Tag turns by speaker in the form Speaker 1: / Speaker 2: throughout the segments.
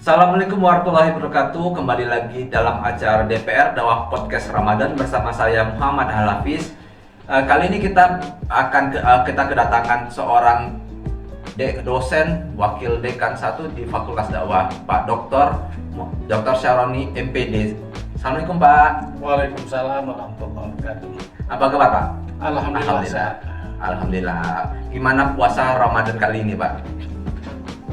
Speaker 1: Assalamualaikum warahmatullahi wabarakatuh. Kembali lagi dalam acara DPR Dakwah Podcast Ramadan bersama saya Muhammad Al-Hafiz. Kali ini kita kedatangan seorang dosen wakil dekan 1 di Fakultas Dakwah, Pak Dr. Syaroni MPD. Assalamualaikum Pak.
Speaker 2: Waalaikumsalam warahmatullahi wabarakatuh.
Speaker 1: Apa kabar Pak?
Speaker 2: Alhamdulillah.
Speaker 1: Alhamdulillah. Gimana puasa Ramadan kali ini Pak?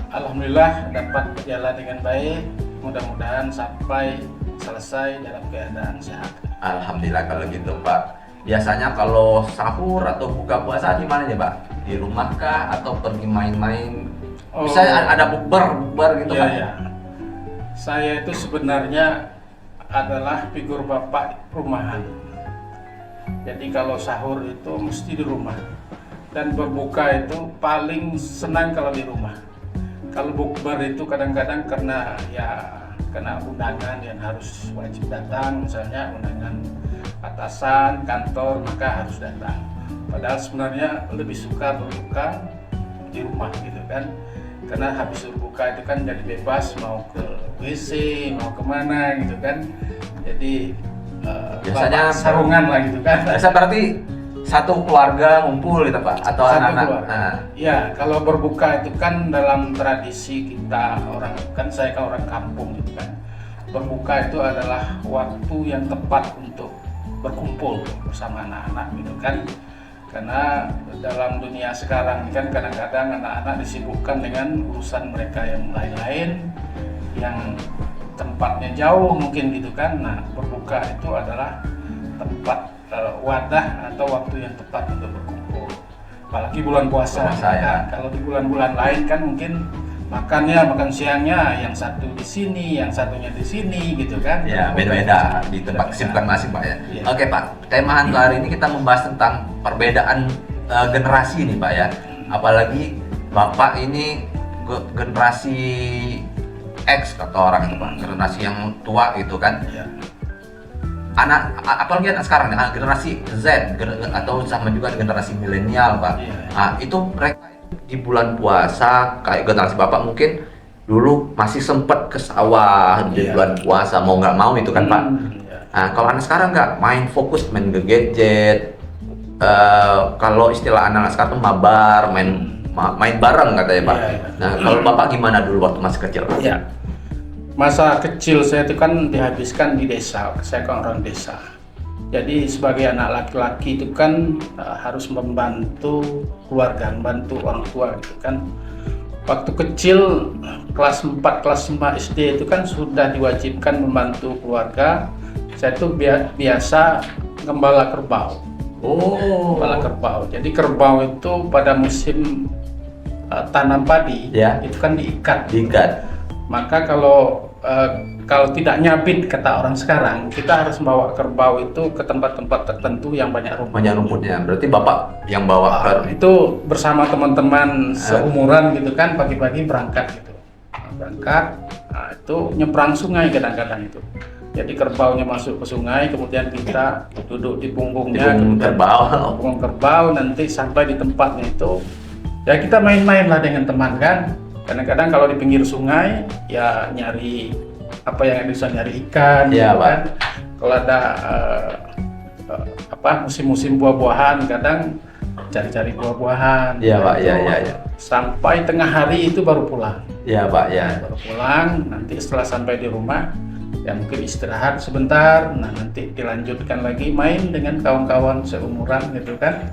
Speaker 2: Alhamdulillah dapat berjalan dengan baik. Mudah-mudahan sampai selesai dalam keadaan sehat.
Speaker 1: Alhamdulillah kalau gitu Pak. Biasanya kalau sahur atau buka puasa di mana ya Pak? Di rumah kah atau pergi main-main? Bisa ada bukber gitu Pak?
Speaker 2: Iya. Saya itu sebenarnya adalah figur bapak rumahan. Jadi kalau sahur itu mesti di rumah. Dan berbuka itu paling senang kalau di rumah. Kalau bukber itu kadang-kadang karena undangan yang harus wajib datang, misalnya undangan atasan, kantor, maka harus datang. Padahal sebenarnya lebih suka berbuka di rumah gitu kan. Karena habis berbuka itu kan jadi bebas mau ke WC, mau kemana gitu kan. Jadi
Speaker 1: biasanya
Speaker 2: sarungan lah gitu kan.
Speaker 1: Biasa berarti satu keluarga ngumpul gitu Pak atau anak-anak.
Speaker 2: Ya, kalau berbuka itu kan dalam tradisi kita saya kan orang kampung gitu kan. Berbuka itu adalah waktu yang tepat untuk berkumpul bersama anak-anak gitu kan. Karena dalam dunia sekarang ini kan kadang-kadang anak-anak disibukkan dengan urusan mereka yang lain-lain, yang tempatnya jauh mungkin gitu kan. Nah, berbuka itu adalah tempat wadah atau waktu yang tepat untuk berkumpul. Apalagi bulan puasa ya. Kalau di bulan-bulan lain kan mungkin makan siangnya yang satu di sini, yang satunya di sini gitu kan.
Speaker 1: Ya, beda-beda di tempat kesibukan masing Pak ya. Ya. Oke Pak, tema untuk hari ini kita membahas tentang perbedaan generasi nih Pak ya. Apalagi Bapak ini generasi X kata orang itu Pak, generasi yang tua gitu kan.
Speaker 2: Ya.
Speaker 1: Apalagi anak sekarang generasi Z atau sama juga generasi milenial Pak. Nah, itu mereka di bulan puasa kayak generasi Bapak mungkin dulu masih sempat ke sawah di bulan puasa mau nggak mau itu kan Pak. Nah, kalau anak sekarang nggak main fokus main ke gadget. Kalau istilah anak sekarang tuh mabar main bareng katanya Pak. Nah, kalau Bapak gimana dulu waktu masih kecil?
Speaker 2: Iya. Masa kecil saya itu kan dihabiskan di desa, saya kan orang desa. Jadi sebagai anak laki-laki itu kan harus membantu keluarga, membantu orang tua gitu kan. Waktu kecil kelas 4, kelas 5 SD itu kan sudah diwajibkan membantu keluarga. Saya itu biasa gembala kerbau. Gembala kerbau. Jadi kerbau itu pada musim tanam padi, itu kan diikat. Maka kalau tidak nyabit kata orang sekarang, kita harus membawa kerbau itu ke tempat-tempat tertentu yang banyak rumputnya.
Speaker 1: Berarti Bapak yang bawa
Speaker 2: itu bersama teman-teman seumuran gitu kan, pagi-pagi berangkat gitu. Itu nyebrang sungai kadang-kadang itu. Jadi kerbaunya masuk ke sungai, kemudian kita duduk di punggungnya, punggung kerbau, nanti sampai di tempatnya itu, ya kita main-main lah dengan teman kan. Kadang-kadang kalau di pinggir sungai ya nyari apa yang bisa nyari ikan, kan. Kalau ada musim-musim buah-buahan, kadang cari-cari buah-buahan.
Speaker 1: Iya Pak, ya.
Speaker 2: Sampai tengah hari itu baru pulang.
Speaker 1: Iya Pak, ya.
Speaker 2: Baru pulang, nanti setelah sampai di rumah ya mungkin istirahat sebentar. Nah nanti dilanjutkan lagi main dengan kawan-kawan seumuran gitu kan.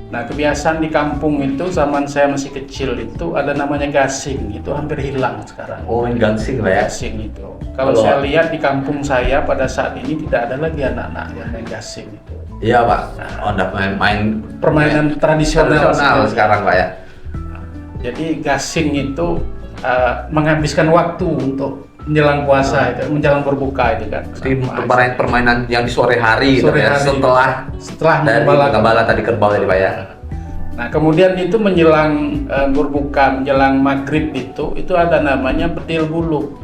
Speaker 2: Nah kebiasaan di kampung itu zaman saya masih kecil itu ada namanya gasing, itu hampir hilang sekarang.
Speaker 1: Gasing Pak ya?
Speaker 2: Gasing itu. Kalau saya lihat di kampung saya pada saat ini tidak ada lagi anak-anak yang main gasing itu.
Speaker 1: Iya Pak, main
Speaker 2: permainan tradisional
Speaker 1: sekarang Pak ya.
Speaker 2: Jadi gasing itu menghabiskan waktu untuk menjelang puasa itu, menjelang berbuka itu kan.
Speaker 1: Permainan yang di sore hari setelah dari gembala tadi kerbau tadi Pak ya.
Speaker 2: Nah kemudian itu menjelang berbuka, menjelang maghrib itu ada namanya bedil bulu.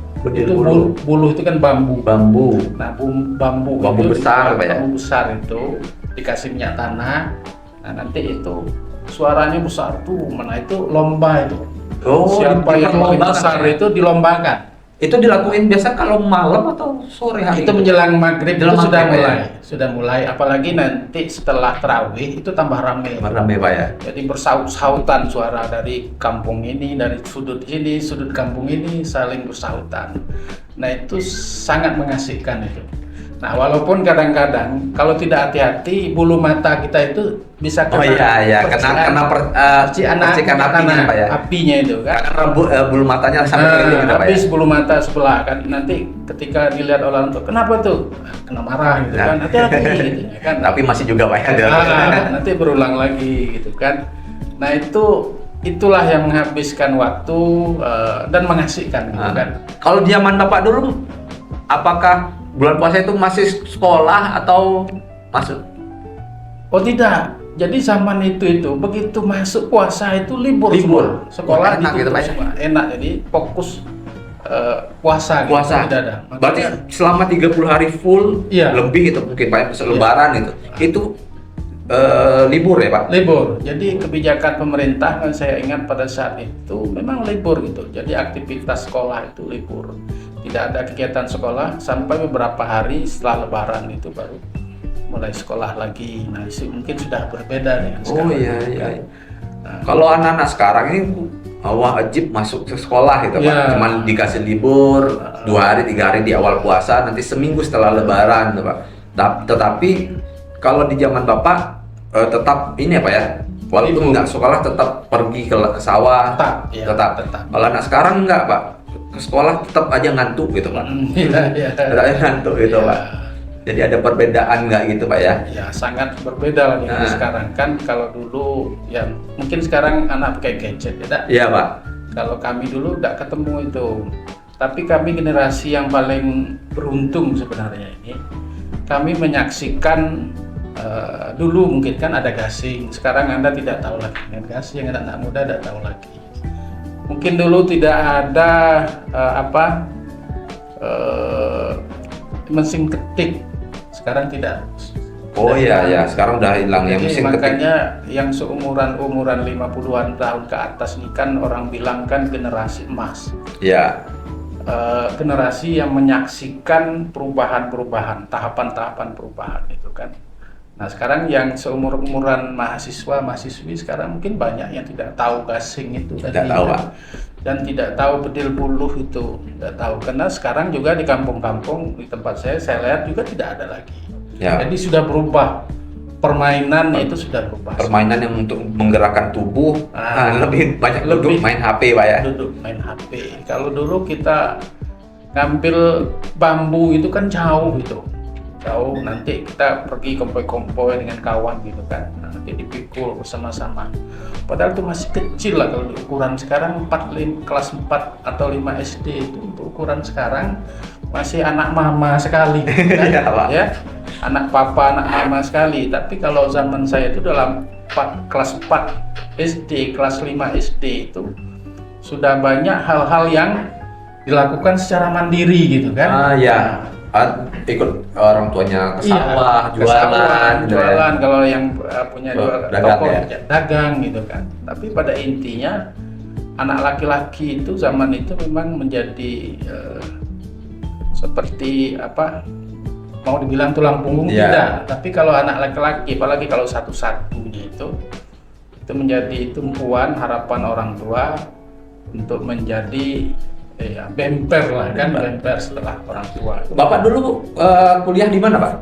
Speaker 2: Bulu itu kan bambu. Nah bambu itu
Speaker 1: besar Pak ya.
Speaker 2: Bambu besar itu dikasih minyak tanah. Nah nanti itu suaranya besar tuh, mana itu lomba itu. Siapa yang paling besar itu dilombakan.
Speaker 1: Itu dilakuin biasa kalau malam atau sore hari?
Speaker 2: Itu menjelang maghrib itu
Speaker 1: Menjelang
Speaker 2: sudah
Speaker 1: maghrib,
Speaker 2: mulai,
Speaker 1: ya?
Speaker 2: sudah mulai. Apalagi nanti setelah tarawih itu tambah ramai.
Speaker 1: Rame Pak ya.
Speaker 2: Jadi bersaut-sautan suara dari kampung ini, dari sudut ini, sudut kampung ini saling bersahutan. Nah itu sangat mengasihkan itu. Nah walaupun kadang-kadang kalau tidak hati-hati bulu mata kita itu bisa
Speaker 1: Oh
Speaker 2: kena
Speaker 1: iya, kena percikan apinya Pak ya.
Speaker 2: apinya itu kan.
Speaker 1: Karena bulu matanya sampai
Speaker 2: Nah,
Speaker 1: gitu Pak ya.
Speaker 2: habis bulu mata sebelah kan nanti ketika dilihat orang tuh kenapa tuh kena marah gitu kan, hati-hati gitu ya kan.
Speaker 1: Tapi masih juga Pak ya.
Speaker 2: Nanti berulang lagi gitu kan. Nah itulah yang menghabiskan waktu dan mengasihkan gitu kan.
Speaker 1: Kalau zaman Bapak dulu, apakah bulan puasa itu masih sekolah atau masuk?
Speaker 2: Oh tidak, jadi zaman itu begitu masuk puasa itu libur
Speaker 1: Libur.
Speaker 2: semua. Sekolah
Speaker 1: Enak gitu,
Speaker 2: ditutup
Speaker 1: Pak ya?
Speaker 2: semua. Enak, jadi fokus puasa gitu,
Speaker 1: Puasa.
Speaker 2: tidak ada.
Speaker 1: Berarti selama 30 hari full
Speaker 2: Iya.
Speaker 1: lebih itu mungkin Pak ya, lebaran itu libur ya Pak?
Speaker 2: Libur. Jadi kebijakan pemerintah kan saya ingat pada saat itu memang libur gitu. Jadi aktivitas sekolah itu libur. Tidak ada kegiatan sekolah sampai beberapa hari setelah lebaran itu baru mulai sekolah lagi. Nah, mungkin sudah berbeda dengan
Speaker 1: Oh
Speaker 2: sekarang.
Speaker 1: iya. Kalau anak-anak sekarang ini wajib masuk ke sekolah gitu Pak.
Speaker 2: Iya.
Speaker 1: Cuman dikasih libur 2 hari 3 hari di awal puasa, nanti seminggu setelah lebaran tuh Pak. Tetapi kalau di zaman Bapak tetap ini ya Pak ya. Walaupun nggak sekolah tetap pergi ke sawah.
Speaker 2: Tetap.
Speaker 1: Kalau anak sekarang nggak Pak. Ke sekolah tetap aja ngantuk gitu Pak.
Speaker 2: Iya.
Speaker 1: Tetap aja ngantuk gitu
Speaker 2: Iya.
Speaker 1: Pak. Jadi ada perbedaan nggak gitu Pak ya?
Speaker 2: Ya sangat berbeda lah dengan sekarang kan. Kalau dulu ya mungkin sekarang anak pakai gadget ya.
Speaker 1: Iya Pak.
Speaker 2: Kalau kami dulu tidak ketemu itu. Tapi kami generasi yang paling beruntung sebenarnya ini. Kami menyaksikan dulu mungkin kan ada gasing. Sekarang Anda tidak tahu lagi dengan gasing, anak muda tidak tahu lagi. Mungkin dulu tidak ada mesin ketik. Sekarang tidak.
Speaker 1: Oh iya, sekarang udah hilang yang
Speaker 2: Jadi
Speaker 1: mesin ketik.
Speaker 2: makanya yang seumuran 50-an tahun ke atas ini kan orang bilang kan generasi emas.
Speaker 1: Iya.
Speaker 2: Generasi yang menyaksikan perubahan-perubahan, tahapan-tahapan perubahan itu kan. Nah sekarang yang seumur-umuran mahasiswa-mahasiswi sekarang mungkin banyak yang tidak tahu gasing itu
Speaker 1: Tidak tahu Pak.
Speaker 2: dan tidak tahu bedil buluh itu, tidak tahu karena sekarang juga di kampung-kampung di tempat saya lihat juga tidak ada lagi.
Speaker 1: Ya.
Speaker 2: Jadi sudah berubah, permainan itu sudah berubah.
Speaker 1: Permainan yang untuk menggerakkan tubuh lebih banyak duduk main HP Pak ya.
Speaker 2: Duduk main HP. Kalau dulu kita ngambil bambu itu kan jauh gitu. Jauh nanti kita pergi kompoi-kompoi dengan kawan gitu kan. Nanti dipikul bersama-sama. Padahal itu masih kecil lah kalau ukuran sekarang kelas 4 atau 5 SD itu untuk ukuran sekarang masih anak mama sekali gitu kan.
Speaker 1: Iya, Pak.
Speaker 2: Ya. Anak papa, anak mama sekali. Tapi kalau zaman saya itu dalam kelas 4 SD, kelas 5 SD itu sudah banyak hal-hal yang dilakukan secara mandiri gitu kan.
Speaker 1: Ya. Ikut orang tuanya ke sawah,
Speaker 2: ke sawah,
Speaker 1: gitu
Speaker 2: jualan
Speaker 1: ya.
Speaker 2: kalau yang punya
Speaker 1: Dagang
Speaker 2: toko
Speaker 1: ya.
Speaker 2: dagang gitu kan. Tapi pada intinya anak laki-laki itu zaman itu memang menjadi seperti mau dibilang tulang punggung tidak. Tapi kalau anak laki-laki, apalagi kalau satu-satunya itu menjadi tumpuan harapan orang tua untuk menjadi bemper lah kan, bemper setelah orang tua.
Speaker 1: Bapak dulu kuliah di mana Pak?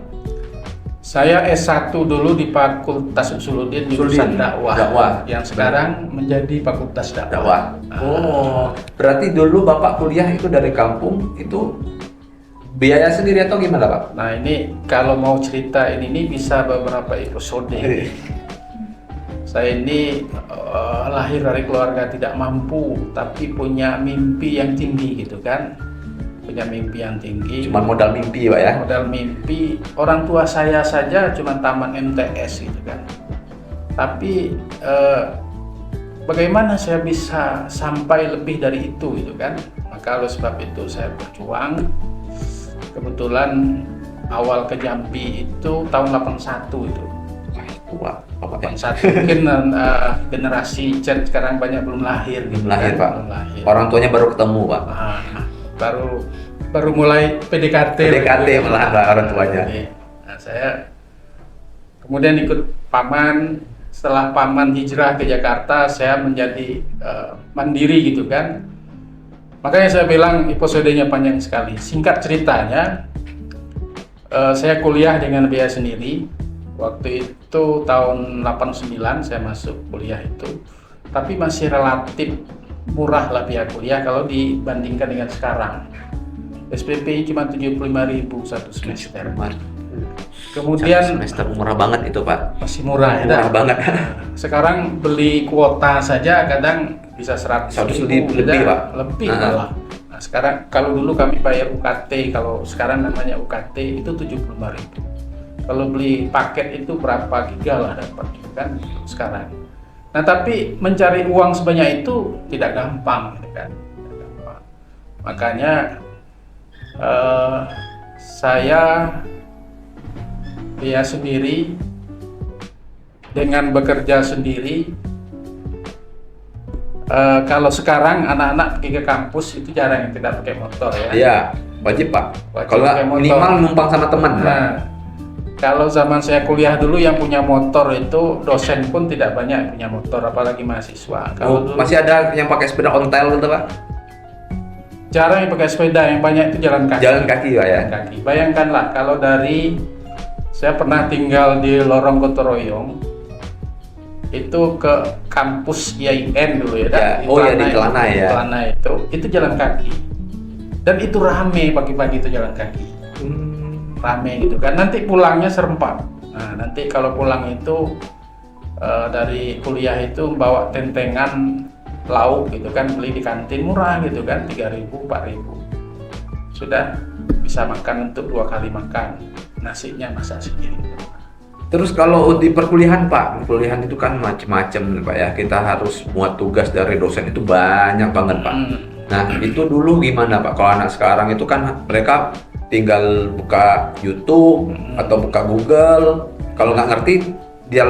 Speaker 2: Saya S1 dulu di Fakultas Usuluddin jurusan dakwah, yang sekarang menjadi Fakultas Dakwah.
Speaker 1: Oh, berarti dulu Bapak kuliah itu dari kampung itu biaya sendiri atau gimana Pak?
Speaker 2: Nah ini kalau mau cerita ini bisa beberapa episode. Saya ini lahir dari keluarga tidak mampu, tapi punya mimpi yang tinggi gitu kan. Punya mimpi yang tinggi.
Speaker 1: Cuma modal mimpi Pak ya?
Speaker 2: Modal mimpi. Orang tua saya saja cuma tamat MTS gitu kan. Tapi bagaimana saya bisa sampai lebih dari itu gitu kan. Maka oleh sebab itu saya berjuang. Kebetulan awal ke Jambi itu tahun 81 itu.
Speaker 1: Wah, Bapak ya.
Speaker 2: 81 mungkin generasi Z sekarang banyak belum lahir gitu
Speaker 1: Belum lahir
Speaker 2: kan?
Speaker 1: Pak.
Speaker 2: Belum lahir.
Speaker 1: Orang tuanya baru ketemu Pak.
Speaker 2: Nah, baru mulai PDKT
Speaker 1: malahan orang tuanya.
Speaker 2: Nah, saya kemudian ikut paman. Setelah paman hijrah ke Jakarta, saya menjadi mandiri gitu kan. Makanya saya bilang episodenya panjang sekali. Singkat ceritanya, saya kuliah dengan biaya sendiri. Waktu itu tahun 89 saya masuk kuliah itu. Tapi masih relatif murah lah biaya kuliah kalau dibandingkan dengan sekarang. SPP cuma 75.000 satu semester. Kemudian
Speaker 1: semester murah banget itu Pak.
Speaker 2: Masih murah ya.
Speaker 1: Murah banget.
Speaker 2: Sekarang beli kuota saja kadang bisa 100 ribu,
Speaker 1: lebih Pak.
Speaker 2: Lebih malah. Nah, sekarang kalau dulu kami bayar UKT, kalau sekarang namanya UKT itu 75.000. Kalau beli paket itu berapa giga lah dapat kan sekarang. Nah, tapi mencari uang sebanyak itu tidak gampang gitu kan. Tidak gampang. Makanya saya sendiri dengan bekerja sendiri. Kalau sekarang anak-anak pergi ke kampus itu jarang yang tidak pakai motor ya.
Speaker 1: Iya, wajib Pak. Kalau minimal numpang sama teman.
Speaker 2: Nah, kalau zaman saya kuliah dulu yang punya motor itu dosen pun tidak banyak punya motor, apalagi mahasiswa. Kalau dulu,
Speaker 1: masih ada yang pakai sepeda ontel gitu Pak?
Speaker 2: Jarang yang pakai sepeda, yang banyak itu jalan kaki.
Speaker 1: Jalan kaki Pak ya.
Speaker 2: Jalan kaki. Bayangkanlah kalau saya pernah tinggal di lorong Gotong Royong, itu ke kampus IAIN dulu ya,
Speaker 1: di Telana ya.
Speaker 2: Telana itu jalan kaki, dan itu rame pagi-pagi itu jalan kaki, rame gitu kan. Nanti pulangnya serempak. Nah nanti kalau pulang itu dari kuliah itu bawa tentengan lauk gitu kan, beli di kantin murah gitu kan, 3.000 4.000 sudah bisa makan untuk 2 kali makan. Nasinya masak sendiri.
Speaker 1: Terus kalau di perkuliahan Pak, perkuliahan itu kan macam-macam Pak ya. Kita harus muat tugas dari dosen itu banyak banget Pak. Nah itu dulu gimana Pak? Kalau anak sekarang itu kan mereka tinggal buka YouTube atau buka Google. Kalau nggak ngerti ya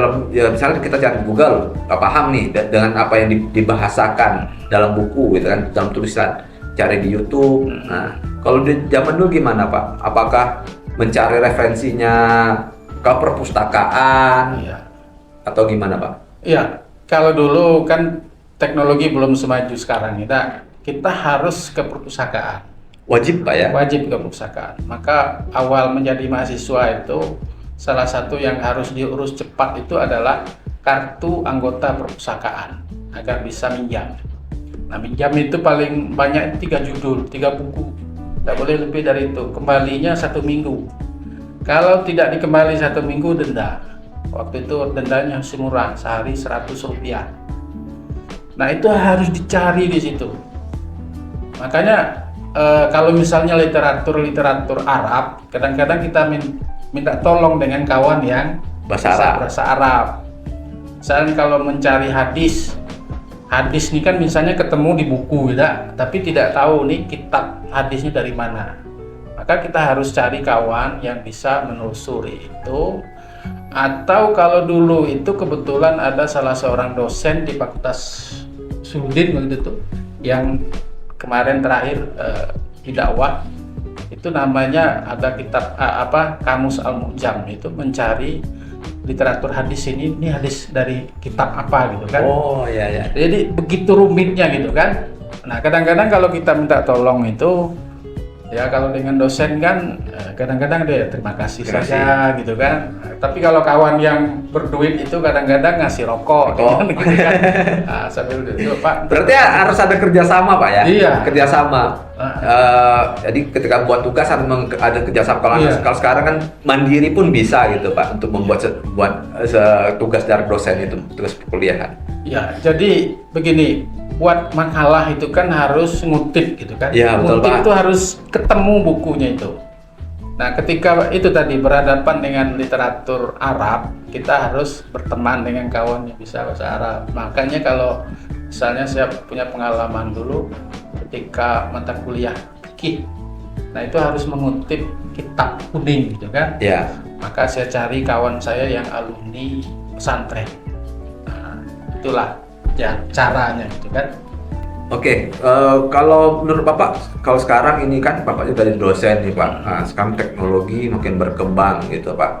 Speaker 1: misalnya kita cari Google, nggak paham nih dengan apa yang dibahasakan dalam buku gitu kan, dalam tulisan, cari di YouTube. Nah kalau di zaman dulu gimana Pak? Apakah mencari referensinya ke perpustakaan atau gimana Pak?
Speaker 2: Iya, kalau dulu kan teknologi belum semaju sekarang kita harus ke perpustakaan.
Speaker 1: Wajib Pak ya?
Speaker 2: Wajib ke perpustakaan. Maka awal menjadi mahasiswa itu salah satu yang harus diurus cepat itu adalah kartu anggota perpustakaan agar bisa minjam. Nah minjam itu paling banyak 3 judul, 3 buku. Tidak boleh lebih dari itu. Kembalinya 1 minggu. Kalau tidak dikembali 1 minggu denda. Waktu itu dendanya masih murah, sehari 100 rupiah. Nah itu harus dicari di situ. Makanya kalau misalnya literatur Arab, kadang-kadang kita minta tolong dengan kawan yang bahasa Arab. Misalnya kalau mencari hadis ini kan misalnya ketemu di buku tapi tidak tahu nih kitab hadisnya dari mana. Maka kita harus cari kawan yang bisa menelusuri itu. Atau kalau dulu itu kebetulan ada salah seorang dosen di Fakultas Sudin waktu itu yang kemarin terakhir didakwah, itu namanya ada kitab Kamus Al-Mu'jam, itu mencari literatur hadis ini hadis dari kitab apa gitu kan.
Speaker 1: Oh iya.
Speaker 2: Jadi begitu rumitnya gitu kan. Nah kadang-kadang kalau kita minta tolong itu ya kalau dengan dosen kan kadang-kadang dia terima kasih saja gitu kan. Tapi kalau kawan yang berduit itu kadang-kadang ngasih rokok gitu kan. Nah, sambil itu Pak.
Speaker 1: Berarti harus ada kerjasama Pak ya?
Speaker 2: Iya.
Speaker 1: Kerjasama. Jadi ketika buat tugas ada kerjasama. Kalau sekarang kan mandiri pun bisa gitu Pak untuk membuat tugas dari dosen itu, tugas perkuliahan.
Speaker 2: Ya, jadi begini. Buat makalah itu kan harus ngutip gitu kan.
Speaker 1: Ya, betul,
Speaker 2: ngutip
Speaker 1: Pak.
Speaker 2: itu harus ketemu bukunya itu. Nah ketika itu tadi berhadapan dengan literatur Arab, kita harus berteman dengan kawan yang bisa bahasa Arab. Makanya kalau misalnya saya punya pengalaman dulu ketika mata kuliah fikih, nah itu harus mengutip kitab kuning gitu kan.
Speaker 1: Ya.
Speaker 2: Maka saya cari kawan saya yang alumni pesantren. Nah, itulah ya caranya gitu kan.
Speaker 1: Oke, kalau menurut Bapak, kalau sekarang ini kan Bapak juga dari dosen nih Pak. Nah, sekarang teknologi makin berkembang gitu Pak.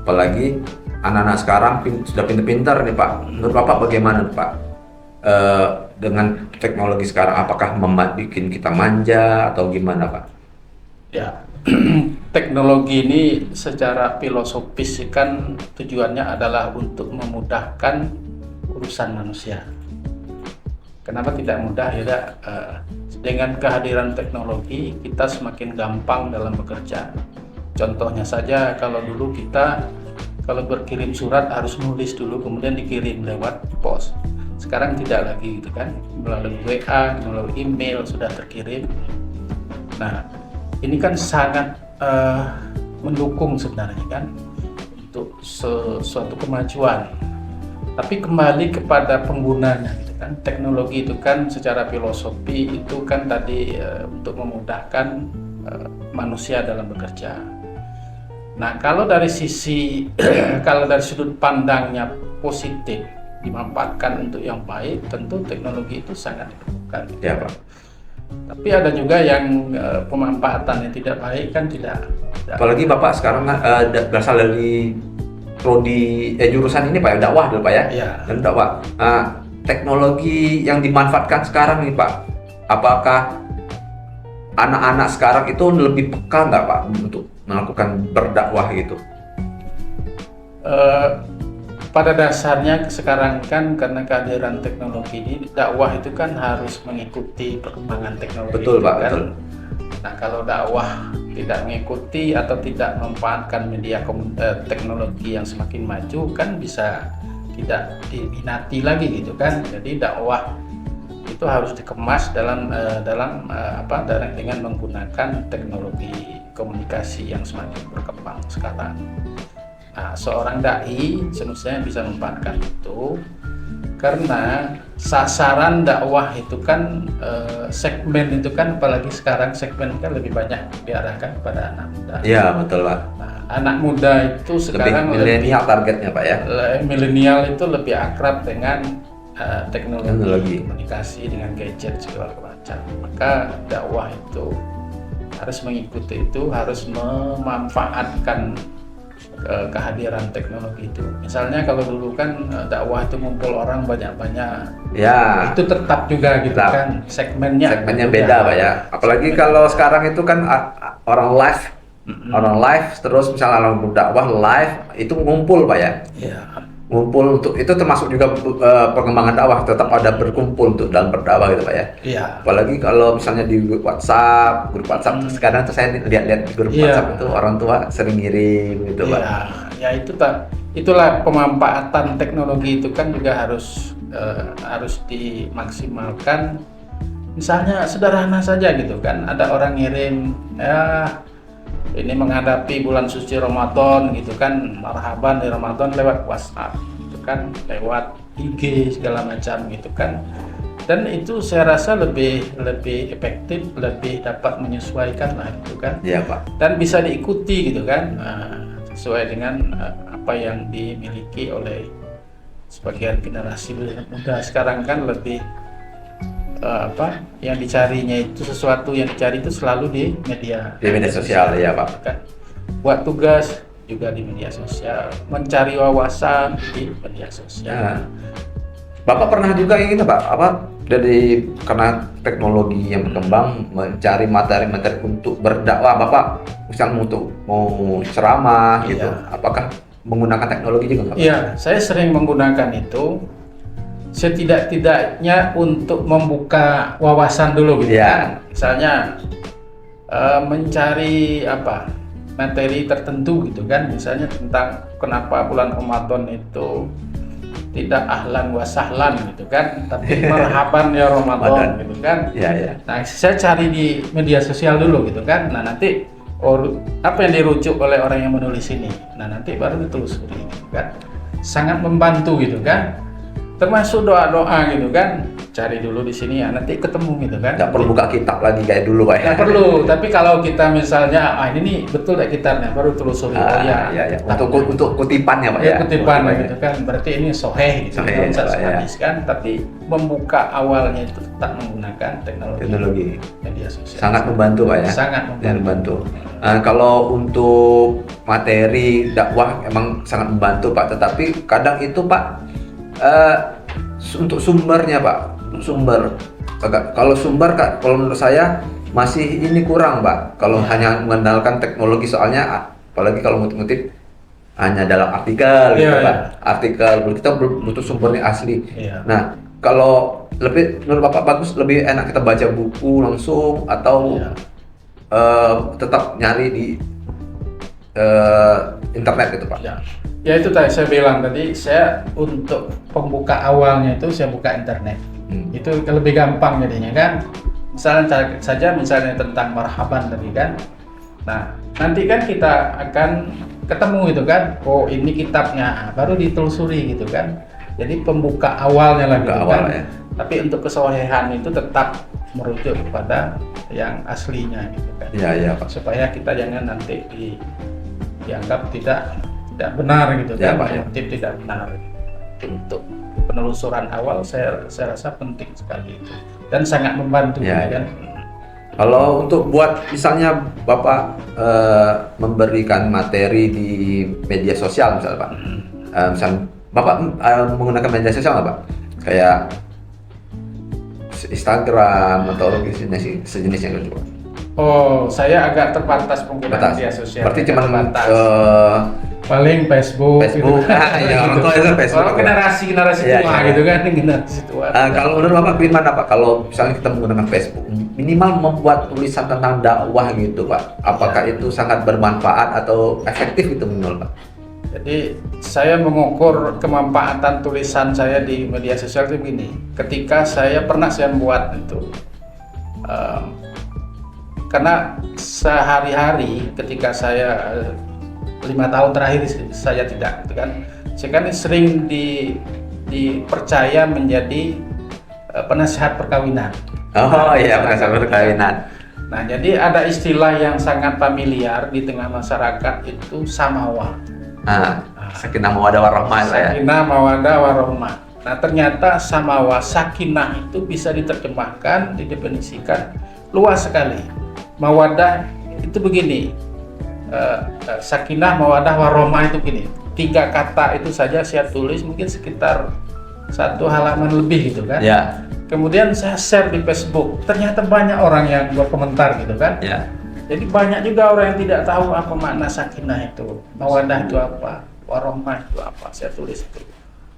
Speaker 1: Apalagi anak-anak sekarang sudah pintar-pintar nih Pak. Menurut Bapak bagaimana Pak? Dengan teknologi sekarang, apakah bikin kita manja atau gimana Pak?
Speaker 2: Ya, teknologi ini secara filosofis kan tujuannya adalah untuk memudahkan urusan manusia. Kenapa tidak mudah? Ya, dengan kehadiran teknologi kita semakin gampang dalam bekerja. Contohnya saja, kalau dulu kita kalau berkirim surat harus nulis dulu kemudian dikirim lewat pos. Sekarang tidak lagi gitu kan, melalui WA, melalui email sudah terkirim. Nah, ini kan sangat mendukung sebenarnya kan untuk sesuatu kemajuan. Tapi kembali kepada penggunanya gitu kan. Teknologi itu kan secara filosofi itu kan tadi untuk memudahkan manusia dalam bekerja. Nah, kalau dari sisi kalau dari sudut pandangnya positif dimanfaatkan untuk yang baik, tentu teknologi itu sangat diperlukan.
Speaker 1: Ya Pak.
Speaker 2: Tapi ada juga yang pemanfaatan yang tidak baik kan tidak.
Speaker 1: Apalagi Bapak sekarang berasal dari prodi jurusan ini Pak ya, dakwah dulu Pak ya.
Speaker 2: Iya.
Speaker 1: Dan dakwah. Teknologi yang dimanfaatkan sekarang nih Pak, apakah anak-anak sekarang itu lebih peka nggak Pak untuk melakukan berdakwah gitu?
Speaker 2: Pada dasarnya sekarang kan karena kehadiran teknologi ini, dakwah itu kan harus mengikuti perkembangan teknologi.
Speaker 1: Betul Pak,
Speaker 2: kan?
Speaker 1: betul.
Speaker 2: Nah, kalau dakwah tidak mengikuti atau tidak memanfaatkan media teknologi yang semakin maju kan bisa tidak diminati lagi gitu kan. Jadi dakwah itu harus dikemas dengan menggunakan teknologi komunikasi yang semakin berkembang sekarang. Nah, seorang dai semestinya bisa memanfaatkan itu karena sasaran dakwah itu kan segmen itu kan, apalagi sekarang segmen kan lebih banyak diarahkan kepada anak muda.
Speaker 1: Iya betul Pak.
Speaker 2: Nah, anak muda itu sekarang
Speaker 1: Lebih milenial targetnya Pak ya.
Speaker 2: Milenial itu lebih akrab dengan teknologi komunikasi, dengan gadget segala macam. Maka dakwah itu harus mengikuti itu, harus memanfaatkan kehadiran teknologi itu. Misalnya kalau dulu kan dakwah itu ngumpul orang banyak-banyak,
Speaker 1: Ya.
Speaker 2: itu tetap juga gitu
Speaker 1: Tetap.
Speaker 2: kan, segmennya
Speaker 1: Beda Pak ya. Apalagi kalau sekarang itu kan orang live, terus misalnya orang berdakwah live itu ngumpul Pak ya.
Speaker 2: Iya.
Speaker 1: Ngumpul untuk itu termasuk juga pengembangan dakwah, tetap ada berkumpul untuk dalam berdakwah gitu Pak ya.
Speaker 2: Iya.
Speaker 1: Apalagi kalau misalnya di grup WhatsApp sekarang tuh saya lihat-lihat di grup WhatsApp itu orang tua sering ngirim gitu Pak.
Speaker 2: Ya itulah pemanfaatan teknologi itu kan juga harus dimaksimalkan. Misalnya sederhana saja gitu kan, ada orang ngirim ini menghadapi bulan suci Ramadan gitu kan, marhaban di Ramadan lewat WhatsApp gitu kan, lewat IG segala macam gitu kan. Dan itu saya rasa lebih efektif, lebih dapat menyesuaikan lah gitu kan.
Speaker 1: Iya Pak.
Speaker 2: Dan bisa diikuti gitu kan, sesuai dengan apa yang dimiliki oleh sebagian generasi muda sekarang kan lebih yang dicarinya itu, sesuatu yang dicari itu selalu di media
Speaker 1: sosial ya Pak.
Speaker 2: kan. Buat tugas juga di media sosial, mencari wawasan di media sosial.
Speaker 1: Ya. Bapak pernah juga ini Pak, karena teknologi yang berkembang mencari materi-materi untuk berdakwah, Bapak misalnya untuk mau ceramah gitu, apakah menggunakan teknologi juga Pak?
Speaker 2: Iya, saya sering menggunakan itu. Setidak-tidaknya untuk membuka wawasan dulu gitu kan. Misalnya mencari materi tertentu gitu kan, misalnya tentang kenapa bulan Ramadan itu tidak ahlan wa sahlan gitu kan, tapi marhaban ya Ramadan gitu kan.
Speaker 1: Iya.
Speaker 2: Nah, saya cari di media sosial dulu gitu kan. Nah, nanti apa yang dirujuk oleh orang yang menulis ini. Nah, nanti baru ditelusuri gitu kan. Sangat membantu gitu kan. termasuk doa-doa gitu kan, cari dulu di sini ya, nanti ketemu gitu kan.
Speaker 1: Nggak perlu buka kitab lagi kayak dulu Pak ya.
Speaker 2: Nggak perlu, tapi kalau kita misalnya, ini nih betul ya kitabnya, baru telusuri.
Speaker 1: Ya. Untuk kutipannya Pak
Speaker 2: ya.
Speaker 1: ya.
Speaker 2: Kutipan gitu kan, berarti ini soheh gitu
Speaker 1: Sahih,
Speaker 2: kan,
Speaker 1: Pak, ya.
Speaker 2: hadis kan, tapi membuka awalnya itu tetap menggunakan teknologi media sosial.
Speaker 1: Sangat membantu Pak ya.
Speaker 2: Sangat
Speaker 1: membantu. Kalau untuk materi dakwah emang sangat membantu Pak, tetapi kadang itu Pak untuk sumbernya Pak, kalau sumber Kak, kalau menurut saya masih ini kurang Pak. Kalau hanya mengandalkan teknologi, soalnya apalagi kalau ngutip hanya dalam artikel gitu Pak. Artikel kita butuh sumbernya asli. Nah, kalau menurut Bapak bagus, lebih enak kita baca buku langsung atau tetap nyari di internet gitu Pak.
Speaker 2: Ya itu tadi saya bilang tadi, saya untuk pembuka awalnya itu saya buka internet. Itu lebih gampang jadinya kan. Misalnya tentang marhaban tadi kan. Nah, nanti kan kita akan ketemu gitu kan. Oh, ini kitabnya, baru ditelusuri gitu kan. Jadi pembuka awalnya lah gitu kan.
Speaker 1: Ya.
Speaker 2: Tapi untuk kesohihan itu tetap merujuk kepada yang aslinya gitu kan.
Speaker 1: Iya Pak.
Speaker 2: Supaya kita jangan nanti dianggap tidak benar gitu
Speaker 1: ya,
Speaker 2: kan,
Speaker 1: Pak, ya.
Speaker 2: tidak benar. Untuk penelusuran awal saya rasa penting sekali itu dan sangat membantu kan.
Speaker 1: Kalau untuk buat misalnya Bapak memberikan materi di media sosial misalnya Pak, misalnya Bapak menggunakan media sosial nggak Pak? Kayak Instagram atau sejenisnya gitu Pak?
Speaker 2: Oh, saya agak terbatas penggunaan media sosial.
Speaker 1: Berarti cuma
Speaker 2: paling Facebook gitu.
Speaker 1: Ya, orang tua itu Facebook.
Speaker 2: Generasi tua gitu kan, generasi tua.
Speaker 1: Kalau menurut Bapak gimana Pak? Kalau misalnya kita menggunakan Facebook, minimal membuat tulisan tentang dakwah gitu Pak. Apakah itu sangat bermanfaat atau efektif itu menurut Pak?
Speaker 2: Jadi saya mengukur kemanfaatan tulisan saya di media sosial itu begini. Ketika saya membuat itu, karena sehari-hari ketika saya 5 tahun terakhir saya tidak gitu kan, saya kan sering dipercaya menjadi penasihat perkawinan.
Speaker 1: Penasihat perkawinan.
Speaker 2: Nah, jadi ada istilah yang sangat familiar di tengah masyarakat itu samawa.
Speaker 1: Sakinah mawaddah warahmah ya.
Speaker 2: Sakinah mawaddah warahmah. Nah, ternyata samawa, sakinah itu bisa diterjemahkan, didefinisikan luas sekali. Mawaddah itu begini. Sakinah mawaddah warahmah itu gini. 3 kata itu saja saya tulis mungkin sekitar 1 halaman lebih gitu kan.
Speaker 1: Ya.
Speaker 2: Kemudian saya share di Facebook. Ternyata banyak orang yang berkomentar gitu kan.
Speaker 1: Ya.
Speaker 2: Jadi banyak juga orang yang tidak tahu apa makna sakinah itu, mawaddah itu apa, warahmah itu apa. Saya tulis itu.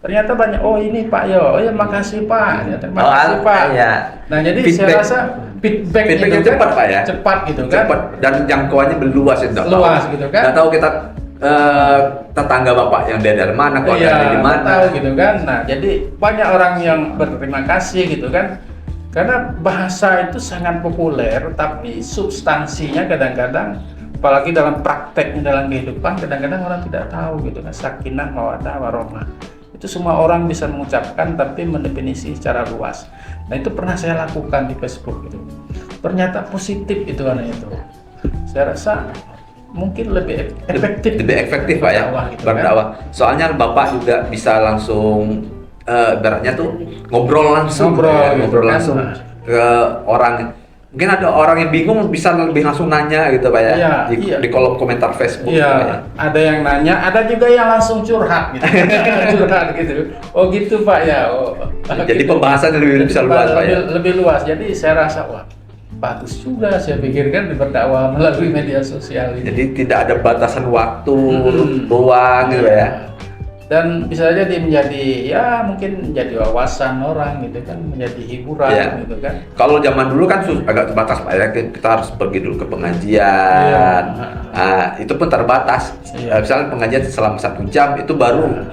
Speaker 2: Ternyata banyak, oh ini Pak Yo, oh ya makasih Pak, ya, terima kasih Pak.
Speaker 1: Ya.
Speaker 2: Nah jadi
Speaker 1: feedback,
Speaker 2: saya rasa feedback itu
Speaker 1: cepat Pak ya.
Speaker 2: Cepat gitu kan.
Speaker 1: Cepat dan jangkauannya luas itu.
Speaker 2: Luas gitu kan.
Speaker 1: Nggak tahu kita tetangga Bapak yang dari mana, keluarga dari mana.
Speaker 2: Tahu gitu kan. Nah jadi banyak orang yang berterima kasih gitu kan. Karena bahasa itu sangat populer, tapi substansinya kadang-kadang, apalagi dalam prakteknya dalam kehidupan, kadang-kadang orang tidak tahu gitu kan. Sakinah mawaddah warahmah. Itu semua orang bisa mengucapkan tapi mendefinisi secara luas. Nah itu pernah saya lakukan di Facebook gitu. Ternyata positif itu aneh itu. Saya rasa mungkin lebih efektif
Speaker 1: Pak ya
Speaker 2: gitu
Speaker 1: berdakwah. Kan? Soalnya Bapak juga bisa langsung ibaratnya tuh ngobrol langsung langsung ke orang. Mungkin ada orang yang bingung bisa lebih langsung nanya gitu Pak ya, di kolom komentar Facebook.
Speaker 2: Iya, ada yang nanya, ada juga yang langsung curhat gitu. Curhat gitu. Oh gitu Pak ya.
Speaker 1: Jadi
Speaker 2: gitu.
Speaker 1: Pembahasannya lebih bisa luas Pak ya.
Speaker 2: Lebih luas. Jadi saya rasa wah bagus juga saya pikirkan berdakwah melalui media sosial ini.
Speaker 1: Jadi tidak ada batasan waktu, ruang gitu ya.
Speaker 2: Dan bisa jadi mungkin menjadi wawasan orang gitu kan, menjadi hiburan gitu kan.
Speaker 1: Kalau zaman dulu kan agak terbatas Pak ya, kita harus pergi dulu ke pengajian. Itu pun terbatas. Misalnya pengajian selama 1 jam itu baru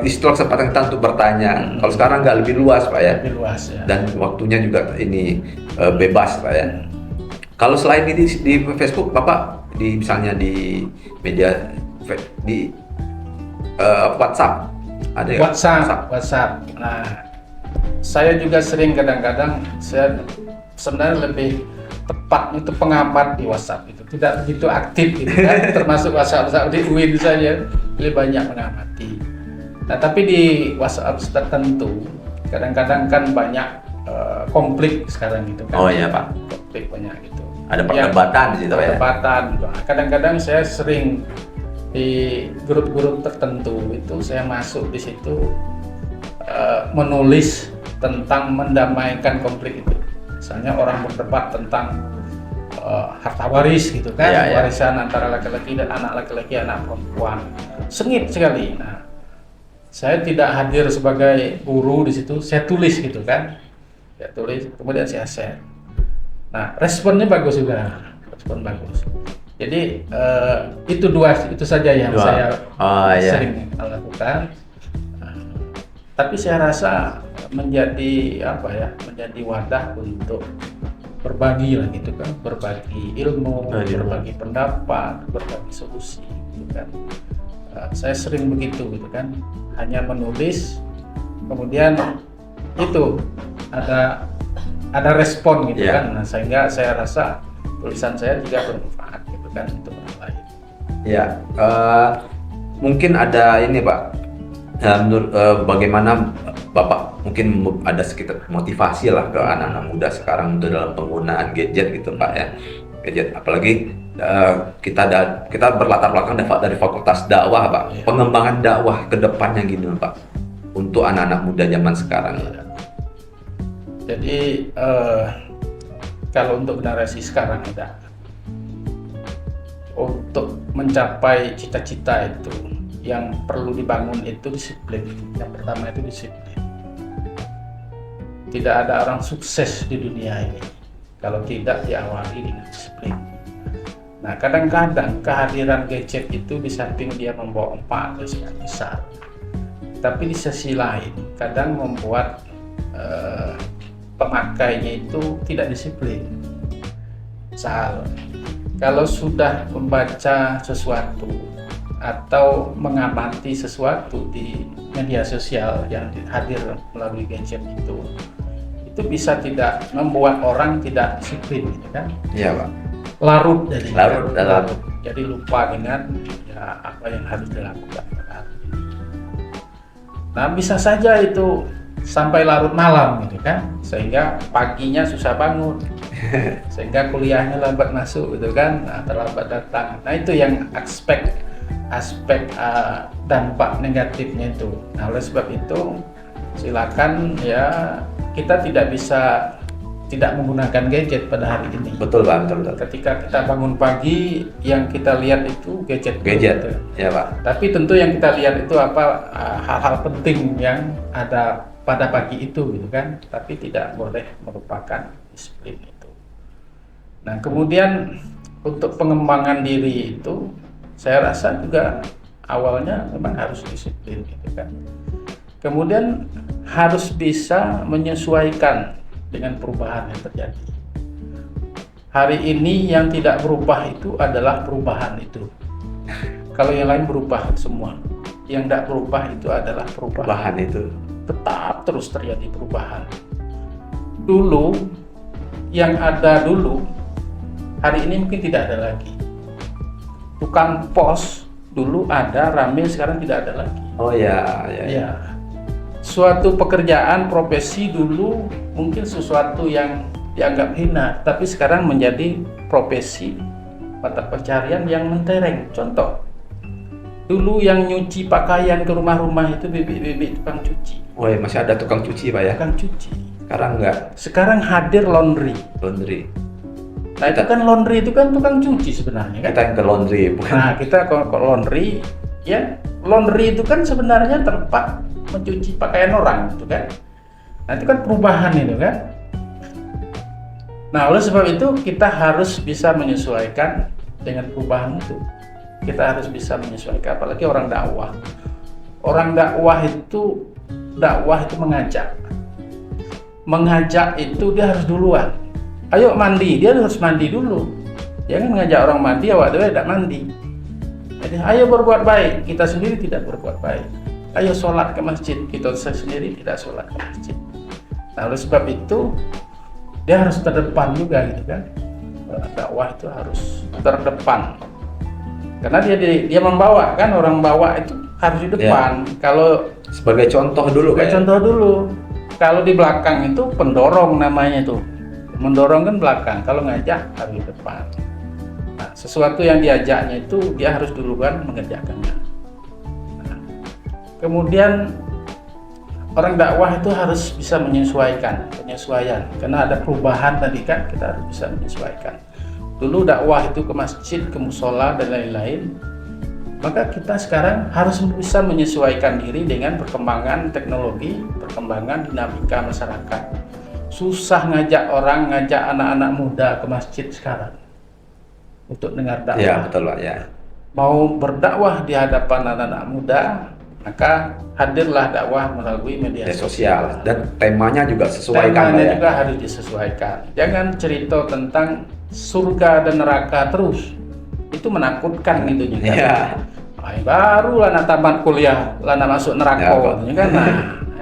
Speaker 1: istilah kesempatan kita untuk bertanya. Kalau sekarang nggak lebih luas Pak ya.
Speaker 2: Lebih luas ya.
Speaker 1: Dan waktunya juga ini bebas Pak ya. Kalau selain di Facebook Bapak misalnya di media di WhatsApp Ada ya?
Speaker 2: WhatsApp. Nah, saya juga sering kadang-kadang saya sebenarnya lebih tepat itu pengamat di WhatsApp itu, tidak begitu aktif gitu kan. Termasuk WhatsApp di UIN saja lebih banyak mengamati. Nah, tapi di WhatsApp tertentu kadang-kadang kan banyak konflik sekarang gitu kan.
Speaker 1: Oh iya Pak.
Speaker 2: Konflik banyak gitu.
Speaker 1: Ada perdebatan di situ ya.
Speaker 2: Perdebatan gitu. Kadang-kadang saya sering di grup-grup tertentu itu saya masuk di situ menulis tentang mendamaikan konflik itu. Misalnya orang berdebat tentang harta waris gitu kan, warisan antara laki-laki dan anak laki-laki, anak perempuan. Sengit sekali. Nah, saya tidak hadir sebagai guru di situ, saya tulis gitu kan. Saya tulis, kemudian saya share. Nah, responnya bagus juga. Respon bagus. Jadi itu saja yang saya sering lakukan. Tapi saya rasa menjadi wadah untuk berbagi lah gitu kan, berbagi ilmu, berbagi pendapat, berbagi solusi gitu kan. Saya sering begitu gitu kan, hanya menulis, kemudian itu ada respon gitu kan. Nah, sehingga saya rasa tulisan saya juga bermanfaat gitu kan untuk orang lain.
Speaker 1: Ya, mungkin ada ini Pak. Menurut bagaimana Bapak mungkin ada sekitar motivasi lah ke anak-anak muda sekarang untuk dalam penggunaan gadget gitu Pak ya, gadget, apalagi kita berlatar belakang dari Fakultas Dakwah Pak, pengembangan dakwah ke depannya gitu Pak untuk anak-anak muda zaman sekarang.
Speaker 2: Jadi kalau untuk generasi sekarang untuk mencapai cita-cita itu yang perlu dibangun itu disiplin. Yang pertama itu disiplin. Tidak ada orang sukses di dunia ini kalau tidak diawali dengan disiplin. Nah, kadang-kadang kehadiran gadget itu di samping dia membawa manfaat besar, tapi di sisi lain kadang membuat pemakainya itu tidak disiplin. Misal, kalau sudah membaca sesuatu atau mengamati sesuatu di media sosial yang hadir melalui gadget itu bisa tidak membuat orang tidak disiplin gitu kan.
Speaker 1: Iya Pak.
Speaker 2: Larut. Jadi lupa dengan apa yang harus dilakukan pada hari ini. Nah, bisa saja itu sampai larut malam gitu kan, sehingga paginya susah bangun, sehingga kuliahnya lambat masuk gitu kan, terlambat datang. Nah, itu yang aspek dampak negatifnya itu. Nah, oleh sebab itu silakan ya, kita tidak bisa tidak menggunakan gadget pada hari ini.
Speaker 1: Betul Pak, betul.
Speaker 2: Ketika kita bangun pagi, yang kita lihat itu gadget.
Speaker 1: Gitu. Ya Pak.
Speaker 2: Tapi tentu yang kita lihat itu hal-hal penting yang ada pada pagi itu gitu kan. Tapi tidak boleh merupakan disiplin itu. Nah, kemudian untuk pengembangan diri itu saya rasa juga awalnya memang harus disiplin gitu kan. Kemudian harus bisa menyesuaikan dengan perubahan yang terjadi. Hari ini yang tidak berubah itu adalah perubahan itu. Kalau yang lain berubah semua, yang tidak berubah itu adalah perubahan
Speaker 1: itu.
Speaker 2: Tetap terus terjadi perubahan. Dulu yang ada dulu, hari ini mungkin tidak ada lagi. Tukang pos dulu ada, rame, sekarang tidak ada lagi.
Speaker 1: Oh ya.
Speaker 2: Suatu pekerjaan, profesi dulu mungkin sesuatu yang dianggap hina, tapi sekarang menjadi profesi mata pencarian yang mentereng. Contoh, dulu yang nyuci pakaian ke rumah-rumah itu bibit-bibit tukang cuci.
Speaker 1: Oh ya, masih ada tukang cuci Pak ya?
Speaker 2: Tukang cuci.
Speaker 1: Sekarang enggak.
Speaker 2: Sekarang hadir laundry. Nah, itu kan laundry itu kan tukang cuci sebenarnya kan?
Speaker 1: Kita yang ke laundry bukan?
Speaker 2: Nah, kita ke laundry, ya laundry itu kan sebenarnya tempat mencuci pakaian orang gitu kan. Nah, itu kan perubahan itu kan. Nah, oleh sebab itu kita harus bisa menyesuaikan dengan perubahan itu. Kita harus bisa menyesuaikan, apalagi orang dakwah. Orang dakwah itu mengajak. Mengajak itu dia harus duluan. Ayo mandi, dia harus mandi dulu. Jangan mengajak orang mandi, awak dia tidak mandi. Jadi ayo berbuat baik, kita sendiri tidak berbuat baik. ayo sholat ke masjid. Kita sendiri tidak sholat ke masjid. Nah, oleh sebab itu dia harus terdepan juga gitu kan. Dakwah itu harus terdepan. Karena dia membawa kan, orang bawa itu harus di depan. Kalau
Speaker 1: sebagai contoh dulu
Speaker 2: sebagai contoh dulu. Kalau di belakang itu pendorong namanya itu. Mendorong kan belakang, kalau ngajak harus di depan. Nah, sesuatu yang diajaknya itu dia harus duluan mengerjakannya. Nah, kemudian orang dakwah itu harus bisa penyesuaian, karena ada perubahan tadi kan, kita harus bisa menyesuaikan. Dulu dakwah itu ke masjid, ke musola dan lain-lain, maka kita sekarang harus bisa menyesuaikan diri dengan perkembangan teknologi, perkembangan dinamika masyarakat. Susah ngajak anak-anak muda ke masjid sekarang untuk dengar dakwah.
Speaker 1: Ya, betul Pak ya.
Speaker 2: Mau berdakwah di hadapan anak-anak muda, maka hadirlah dakwah melalui media sosial.
Speaker 1: Dan temanya juga sesuaikan.
Speaker 2: Temanya
Speaker 1: ya.
Speaker 2: juga harus disesuaikan. Jangan cerita tentang surga dan neraka terus. Itu menakutkan gitu kan.
Speaker 1: Ya.
Speaker 2: Baru lana tamat kuliah, lana masuk neraka
Speaker 1: Ya,
Speaker 2: kan. Nah,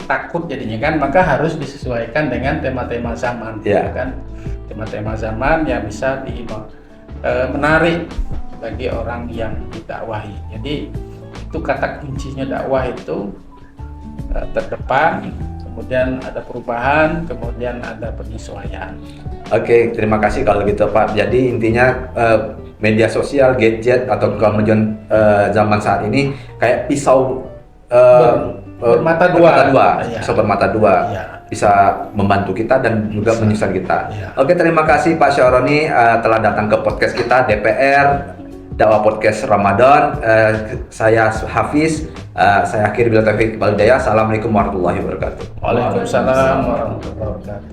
Speaker 2: takut jadinya kan, maka harus disesuaikan dengan tema-tema zaman
Speaker 1: ya.
Speaker 2: kan. Tema-tema zaman yang bisa menarik bagi orang yang didakwahi. Jadi itu kata kuncinya dakwah itu terdepan, kemudian ada perubahan, kemudian ada penyesuaian.
Speaker 1: Oke, terima kasih kalau gitu Pak. Jadi intinya media sosial, gadget atau kemajuan zaman saat ini kayak pisau
Speaker 2: bermata dua.
Speaker 1: Ya. Pisau bermata dua.
Speaker 2: Ya.
Speaker 1: Bisa membantu kita dan juga menyusahkan kita.
Speaker 2: Ya.
Speaker 1: Oke, terima kasih Pak Syahroni telah datang ke podcast kita DPR Dakwah Podcast Ramadan. Saya Hafiz. Saya akhiri bila taufiq wal hidayah. Assalamualaikum warahmatullahi wabarakatuh.
Speaker 2: Waalaikumsalam warahmatullahi wabarakatuh.